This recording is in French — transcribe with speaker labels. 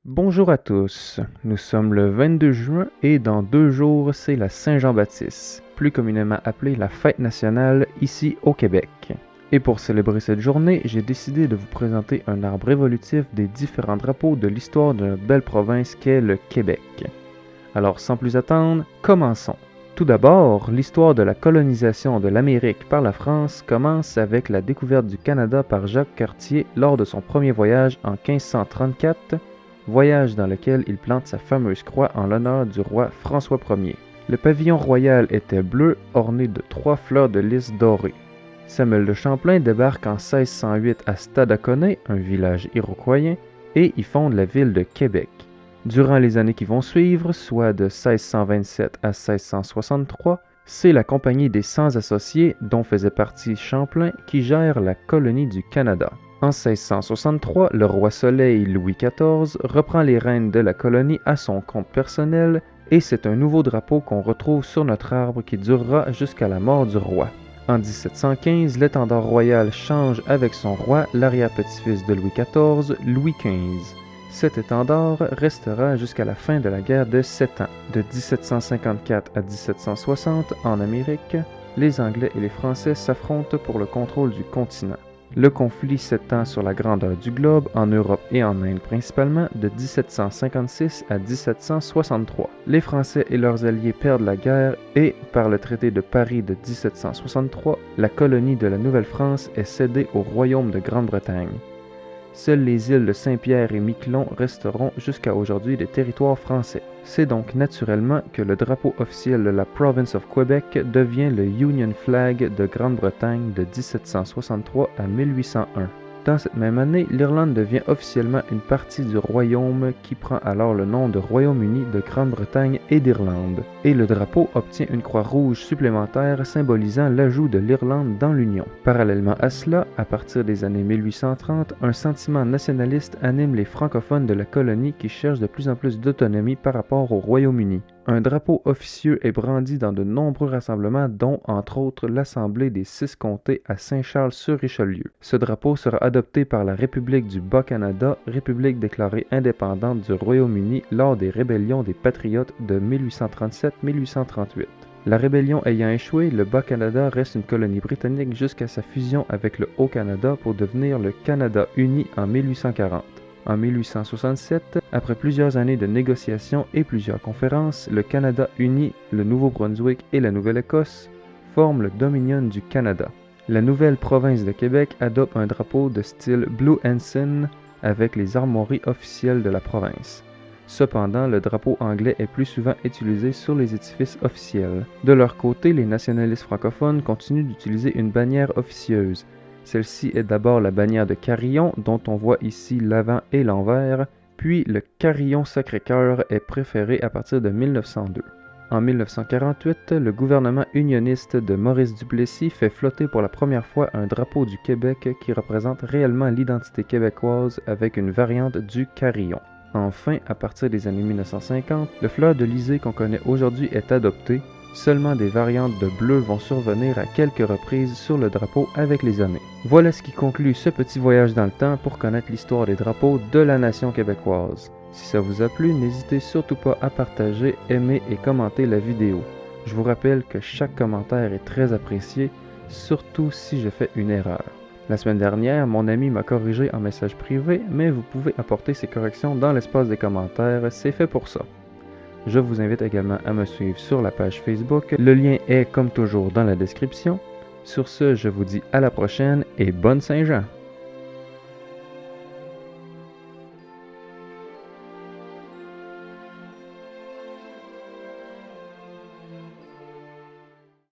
Speaker 1: Bonjour à tous, nous sommes le 22 juin et dans 2 jours c'est la Saint-Jean-Baptiste, plus communément appelée la fête nationale ici au Québec. Et pour célébrer cette journée, j'ai décidé de vous présenter un arbre évolutif des différents drapeaux de l'histoire de notre belle province qu'est le Québec. Alors sans plus attendre, commençons. Tout d'abord, l'histoire de la colonisation de l'Amérique par la France commence avec la découverte du Canada par Jacques Cartier lors de son premier voyage en 1534, voyage dans lequel il plante sa fameuse croix en l'honneur du roi François Ier. Le pavillon royal était bleu, orné de 3 fleurs de lys dorées. Samuel de Champlain débarque en 1608 à Stadacona, un village iroquoien, et y fonde la ville de Québec. Durant les années qui vont suivre, soit de 1627 à 1663, c'est la Compagnie des 100 associés, dont faisait partie Champlain, qui gère la colonie du Canada. En 1663, le roi Soleil Louis XIV reprend les rênes de la colonie à son compte personnel et c'est un nouveau drapeau qu'on retrouve sur notre arbre qui durera jusqu'à la mort du roi. En 1715, l'étendard royal change avec son roi, l'arrière-petit-fils de Louis XIV, Louis XV. Cet étendard restera jusqu'à la fin de la guerre de 7 ans. De 1754 à 1760, en Amérique, les Anglais et les Français s'affrontent pour le contrôle du continent. Le conflit s'étend sur la grandeur du globe, en Europe et en Inde principalement, de 1756 à 1763. Les Français et leurs alliés perdent la guerre et, par le traité de Paris de 1763, la colonie de la Nouvelle-France est cédée au Royaume de Grande-Bretagne. Seules les îles de Saint-Pierre et Miquelon resteront jusqu'à aujourd'hui des territoires français. C'est donc naturellement que le drapeau officiel de la Province of Quebec devient le Union Flag de Grande-Bretagne de 1763 à 1801. Dans cette même année, l'Irlande devient officiellement une partie du royaume qui prend alors le nom de Royaume-Uni de Grande-Bretagne et d'Irlande. Et le drapeau obtient une croix rouge supplémentaire symbolisant l'ajout de l'Irlande dans l'Union. Parallèlement à cela, à partir des années 1830, un sentiment nationaliste anime les francophones de la colonie qui cherchent de plus en plus d'autonomie par rapport au Royaume-Uni. Un drapeau officieux est brandi dans de nombreux rassemblements dont, entre autres, l'Assemblée des 6 comtés à Saint-Charles-sur-Richelieu. Ce drapeau sera adopté par la République du Bas-Canada, république déclarée indépendante du Royaume-Uni lors des rébellions des Patriotes de 1837-1838. La rébellion ayant échoué, le Bas-Canada reste une colonie britannique jusqu'à sa fusion avec le Haut-Canada pour devenir le Canada uni en 1840. En 1867, après plusieurs années de négociations et plusieurs conférences, le Canada uni, le Nouveau-Brunswick et la Nouvelle-Écosse forment le Dominion du Canada. La nouvelle province de Québec adopte un drapeau de style Blue Ensign avec les armoiries officielles de la province. Cependant, le drapeau anglais est plus souvent utilisé sur les édifices officiels. De leur côté, les nationalistes francophones continuent d'utiliser une bannière officieuse. Celle-ci est d'abord la bannière de Carillon, dont on voit ici l'avant et l'envers, puis le Carillon Sacré-Cœur est préféré à partir de 1902. En 1948, le gouvernement unioniste de Maurice Duplessis fait flotter pour la première fois un drapeau du Québec qui représente réellement l'identité québécoise avec une variante du carillon. Enfin, à partir des années 1950, le fleur de lysée qu'on connaît aujourd'hui est adopté. Seulement des variantes de bleu vont survenir à quelques reprises sur le drapeau avec les années. Voilà ce qui conclut ce petit voyage dans le temps pour connaître l'histoire des drapeaux de la nation québécoise. Si ça vous a plu, n'hésitez surtout pas à partager, aimer et commenter la vidéo. Je vous rappelle que chaque commentaire est très apprécié, surtout si je fais une erreur. La semaine dernière, mon ami m'a corrigé en message privé, mais vous pouvez apporter ces corrections dans l'espace des commentaires, c'est fait pour ça. Je vous invite également à me suivre sur la page Facebook. Le lien est comme toujours dans la description. Sur ce, je vous dis à la prochaine et bonne Saint-Jean!